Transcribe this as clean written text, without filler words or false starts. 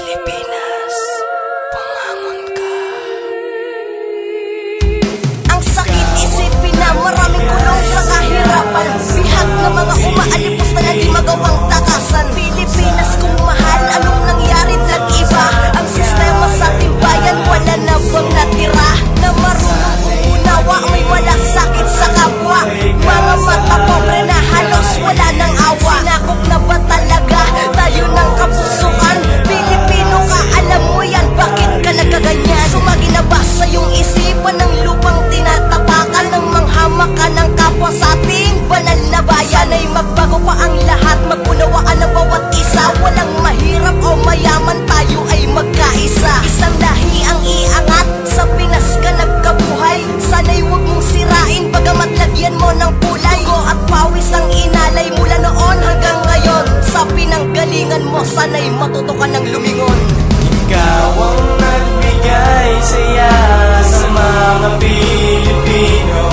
Pilipinas, bumangon ka. Ang sakit isipin na maraming kulong sa kahirapan, bihag na mga umaalipos na di magawang takasan. Pilipinas kung mahal, anong nangyari nag-iba? Ang sistema sa ating bayan wala na bang natira? Na marunong umunawa, may wala sakit sa kapwa. Mga mata pobre na halos wala ng awa. Sinakop na ba talaga tayo ng kapusuan? Pilipino ka, alam mo yan, bakit ka nagkaganyan? Sumagi na ba sa iyong isipan ng lupang tinatapakan ng manghamak ka ng kapwa sa ating banal na bayan? Sana'y magbago pa ang lahat, mag-unawaan ang bawat isa. Walang mahirap o mayaman, tayo ay magkaisa. Isang lahi ang iangat, sa Pinas ka nagkabuhay. Sana'y huwag mong sirain, bagamat lagyan mo ng kulay. Dugo at pawis ang inalay mula noon hanggang ngayon. Sa pinanggalingan mo, sana'y matuto ka ng lumingon. Ikaw ang nagbigay saya sa mga Pilipino.